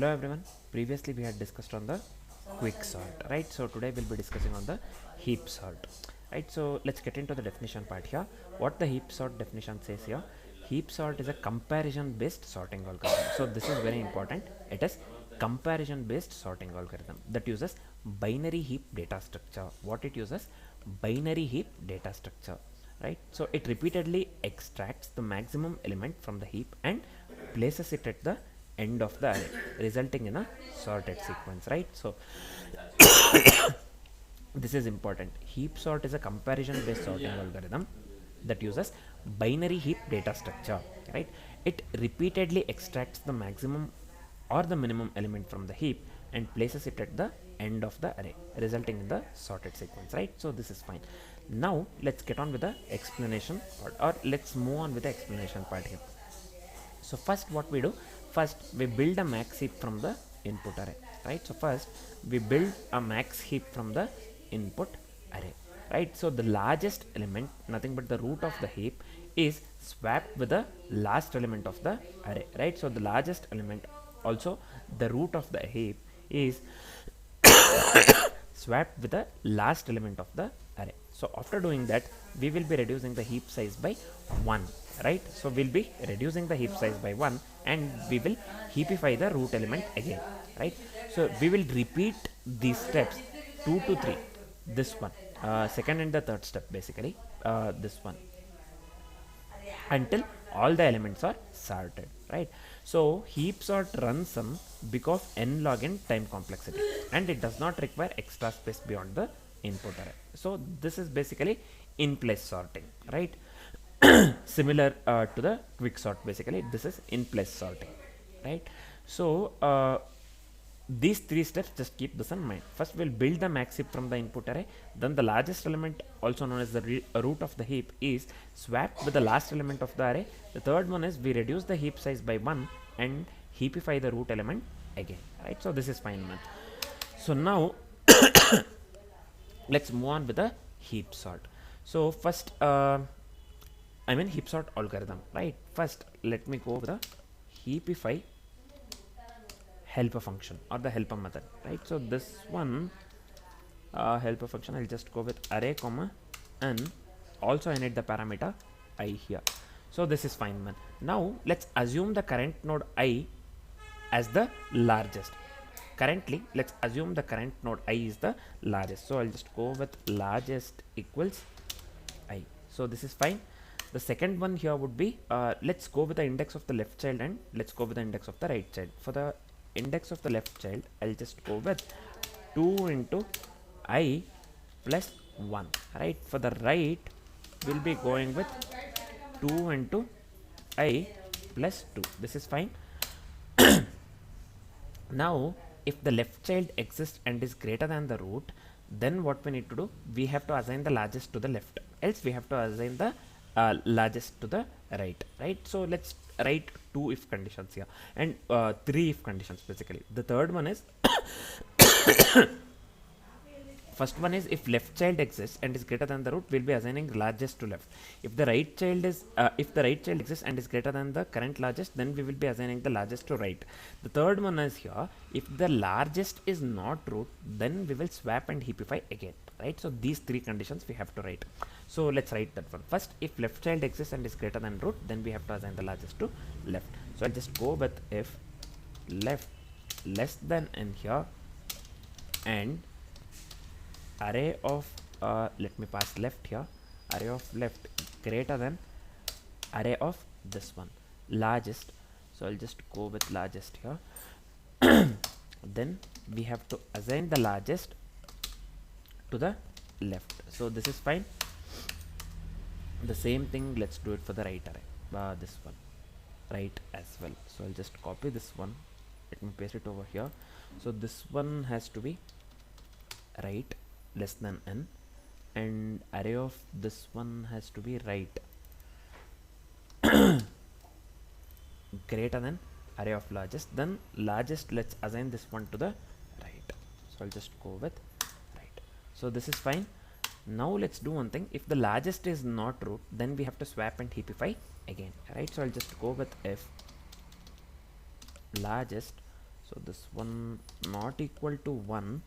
Hello everyone. Previously we had discussed on the quick sort, right? So today we'll be discussing on the heap sort, right? So let's get into the definition part here. What the heap sort definition says here: heap sort is a comparison based sorting algorithm. So this is very important. It is comparison based sorting algorithm that uses binary heap data structure. What it uses? Binary heap data structure, right? So it repeatedly extracts the maximum element from the heap and places it at the end of the array, resulting in a sorted sequence, right? So this is important. Heap sort is a comparison based sorting algorithm that uses binary heap data structure, right? It repeatedly extracts the maximum or the minimum element from the heap and places it at the end of the array, resulting in the sorted sequence, right? So this is fine. Now let's get on with the explanation part, or let's move on with the explanation part here. So first what we do, first we build a max heap from the input array, right? So first we build a max heap from the input array, right? So the largest element, nothing but the root of the heap, is swapped with the last element of the array, right? So the largest element, also the root of the heap, is swapped with the last element of the array. So after doing that, we will be reducing the heap size by 1, right? So we'll be reducing the heap size by 1 and we will heapify the root element again, right? So we will repeat these steps 2 to 3, this one, second and the third step, basically this one, until all the elements are sorted, right? So heap sort runs some because n log n time complexity, and it does not require extra space beyond the input array. So this is basically in place sorting, right? Similar to the quick sort. Basically this is in place sorting, right? So these three steps, just keep this in mind. First we'll build the max heap from the input array, then the largest element, also known as the root of the heap, is swapped with the last element of the array. The third one is we reduce the heap size by 1 and heapify the root element again, right? So this is fine, man. So now let's move on with the heap sort. So first heap sort algorithm, right? First let me go with the heapify helper function or the helper method, right? So this one helper function, I'll just go with array comma and also I need the parameter I here. So this is fine, man. Now let's assume the current node I as the largest. Currently let's assume the current node I is the largest, so I'll just go with largest equals I. So this is fine. The second one here would be let's go with the index of the left child and let's go with the index of the right child. For the index of the left child, I'll just go with 2 into I plus 1, right? For the right, we'll be going with 2 into I plus 2. This is fine. Now if the left child exists and is greater than the root, then what we need to do, we have to assign the largest to the left, else we have to assign the largest to the right, right? So let's write 2 if conditions here and 3 if conditions. Basically the third one is first one is if left child exists and is greater than the root, we'll be assigning largest to left. If the right child is if the right child exists and is greater than the current largest, then we will be assigning the largest to right. The third one is here, if the largest is not root, then we will swap and heapify again, right? So these 3 conditions we have to write. So let's write that one. First, if left child exists and is greater than root, then we have to assign the largest to left. So I'll just go with if left less than n here and array of let me pass left here, array of left greater than array of this one largest. So I'll just go with largest here. Then we have to assign the largest to the left. So this is fine. The same thing, let's do it for the right array, this one, right as well. So I'll just copy this one, let me paste it over here. So this one has to be right less than n and array of this one has to be right greater than array of largest. Then largest, let's assign this one to the right. So I'll just go with right. So this is fine. Now let's do one thing. If the largest is not root, then we have to swap and heapify again, right? So I'll just go with if largest So this one not equal to 1,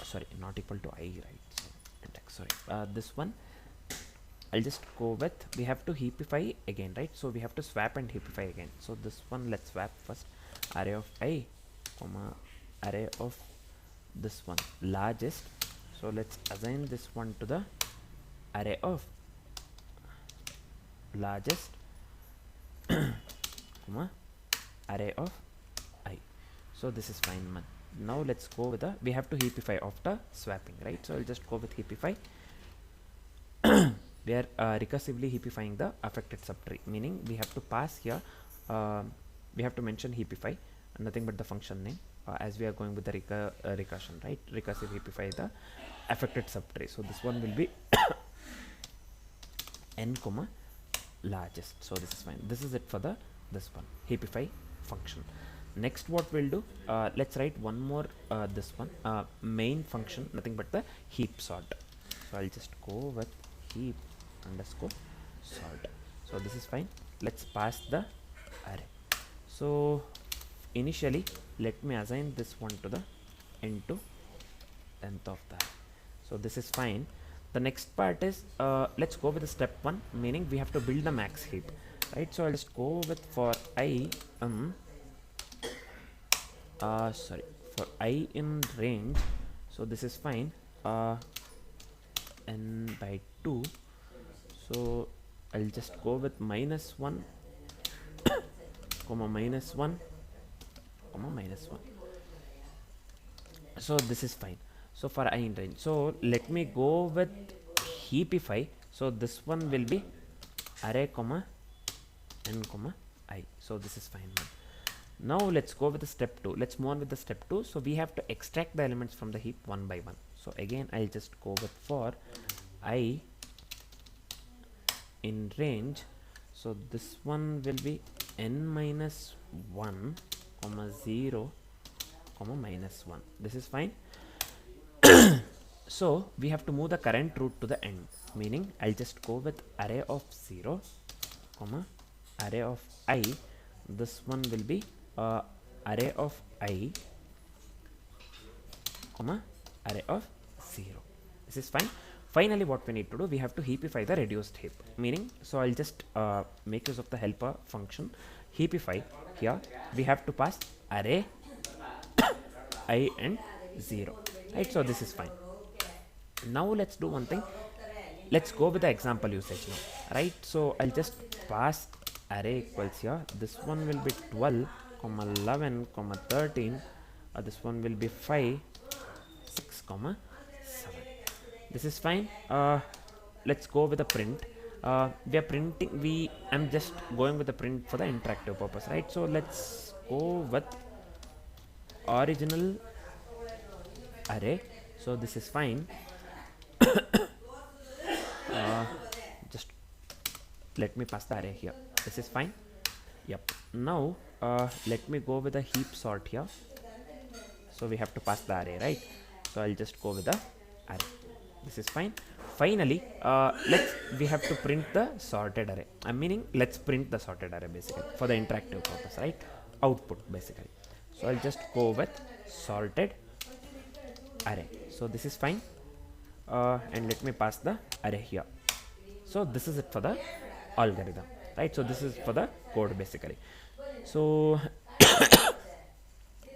sorry, not equal to I, right? So index, sorry, this one I'll just go with, we have to heapify again, right? So we have to swap and heapify again. So this one, let's swap first, array of I, comma, array of this one, largest. So let's assign this one to the array of largest, comma, array of I. So this is fine, man. Now let's go with the, we have to heapify after swapping, right? So I'll just go with heapify. We are recursively heapifying the affected subtree, meaning we have to pass here, we have to mention heapify, nothing but the function name, as we are going with the recursion, right? Recursive heapify the affected subtree. So this one will be n comma largest. So this is fine. This is it for the this one heapify function. Next what we'll do, let's write one more this one main function, nothing but the heap sort. So I'll just go with heap underscore sort. So this is fine. Let's pass the array. So initially let me assign this one to the into length of the array. So this is fine. The next part is let's go with the step 1, meaning we have to build the max heap, right? So I'll just go with for I sorry, for I in range. So this is fine, n by 2. So I'll just go with minus 1 comma minus 1 comma minus 1. So this is fine. So for I in range, so let me go with heapify. So this one will be array comma n comma I. So this is fine, man. Now let's go with the step 2. Let's move on with the step 2. So we have to extract the elements from the heap one by one. So again I'll just go with for I in range. So this one will be n minus 1 comma 0 comma minus 1. This is fine. So we have to move the current root to the end, meaning I'll just go with array of 0 comma array of I. This one will be array of I comma array of 0. This is fine. Finally what we need to do, we have to heapify the reduced heap, meaning, so I'll just make use of the helper function heapify. Here we have to pass array I and 0, right? So this is fine. Now let's do one thing. Let's go with the example usage now, right? So I'll just pass array equals here. This one will be 12 comma 11 comma 13. This one will be 5 6 comma 7. This is fine. Let's go with a print. We are printing, I'm just going with the print for the interactive purpose, right? So let's go with original array. So this is fine. Just let me pass the array here. This is fine. Yep. Now let me go with the heap sort here. So we have to pass the array, right? So I'll just go with the array. This is fine. Finally we have to print the sorted array. I'm meaning let's print the sorted array basically for the interactive purpose, right? Output basically. So I'll just go with sorted array. So this is fine. And let me pass the array here. So this is it for the algorithm, right? So this is for the code basically. So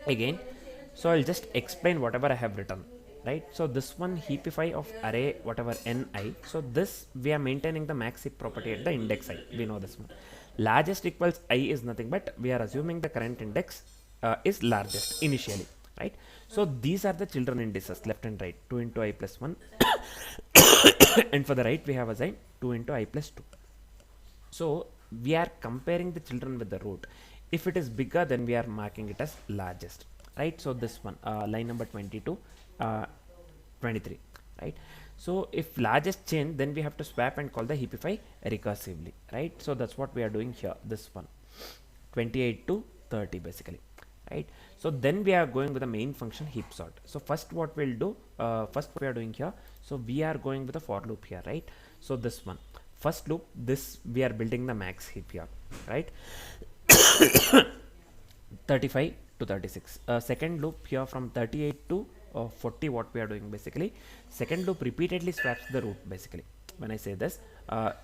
again, so I'll just explain whatever I have written, right? So this one heapify of array whatever ni. So this we are maintaining the max heap property at the index I. We know this one. Largest equals I is nothing but we are assuming the current index is largest initially, right? So these are the children indices, left and right, 2 into I plus 1 and for the right we have assigned 2 into I plus 2. So we are comparing the children with the root. If it is bigger, then we are marking it as largest, right? So this one line number 22 23, right? So if largest change, then we have to swap and call the heapify recursively, right? So that's what we are doing here, this one 28 to 30 basically, right? So then we are going with the main function heap sort. So first what we'll do, first what we are doing here, so we are going with a for loop here, right? So this one first loop, this we are building the max heap here, right? 35 to 36. Second loop here from 38 to 40, what we are doing basically, second loop repeatedly swaps the root basically. When I say this,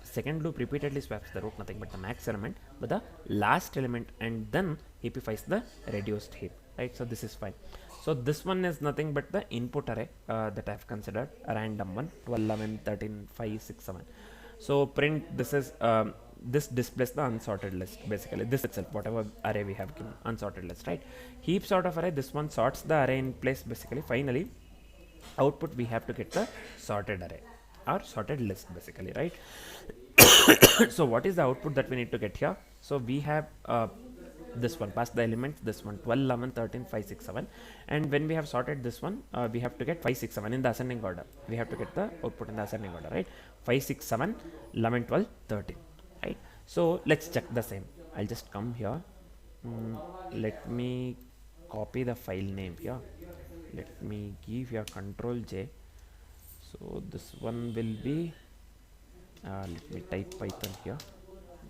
second loop repeatedly swaps the root, nothing but the max element with the last element, and then heapifies the reduced heap, right? So this is fine. So this one is nothing but the input array that I have considered, a random one, 12, 11, 13, 5, 6, 7. So print, this is this displays the unsorted list basically, this itself, whatever array we have given, unsorted list, right? Heap sort of array, this one sorts the array in place basically. Finally output we have to get the sorted array or sorted list basically, right? So what is the output that we need to get here? So we have this one, pass the elements, this one 12, 11, 13, 5, 6, 7, and when we have sorted this one, we have to get 5, 6, 7 in the ascending order. We have to get the output in the ascending order, right? 5, 6, 7, 11, 12, 13, right? So let's check the same. I'll just come here, let me copy the file name here, let me give here Control J. So this one will be let me type Python here,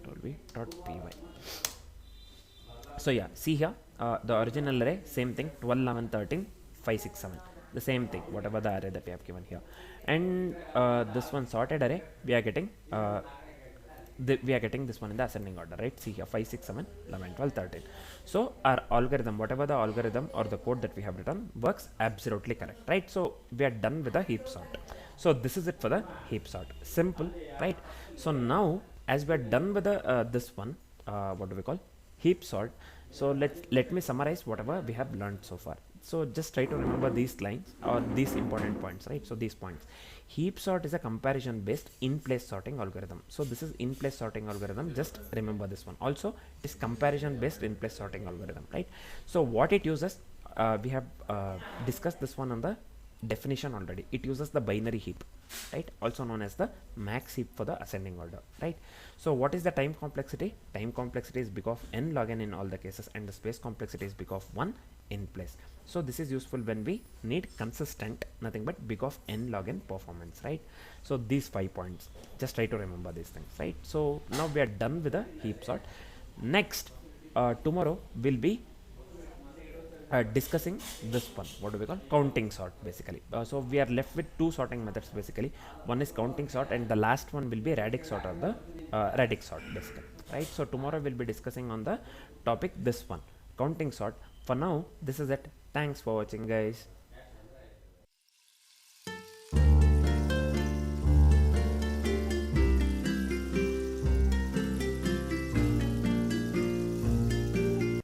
.py. So yeah, see here, the original array, same thing, 12, 11, 13, 5, 6, 7, the same thing, whatever the array that we have given here. And this one sorted array, we are getting this one in the ascending order, right? See here, 5, 6, 7, 11, 12, 13. So our algorithm, whatever the algorithm or the code that we have written, works absolutely correct, right? So we are done with the heap sort. So this is it for the heap sort, simple, right? So now as we are done with the this one, what do we call, heap sort. So let me summarize whatever we have learned so far. So just try to remember these lines or these important points, right? So these points, heap sort is a comparison based in place sorting algorithm. So this is in place sorting algorithm, just remember this one. Also it is comparison based in place sorting algorithm, right? So what it uses, we have discussed this one on the definition already. It uses the binary heap, right? Also known as the max heap for the ascending order, right? So what is the time complexity? Time complexity is big of n log n in all the cases, and the space complexity is big of 1 in place. So this is useful when we need consistent, nothing but big of n log n performance, right? So these 5 points, just try to remember these things, right? So now we are done with the heap sort. Next, tomorrow will be discussing this one, what do we call, counting sort basically. So we are left with two sorting methods basically. One is counting sort, and the last one will be radix sort, or the radix sort basically, right? So tomorrow we'll be discussing on the topic this one, counting sort. For now this is it. Thanks for watching, guys.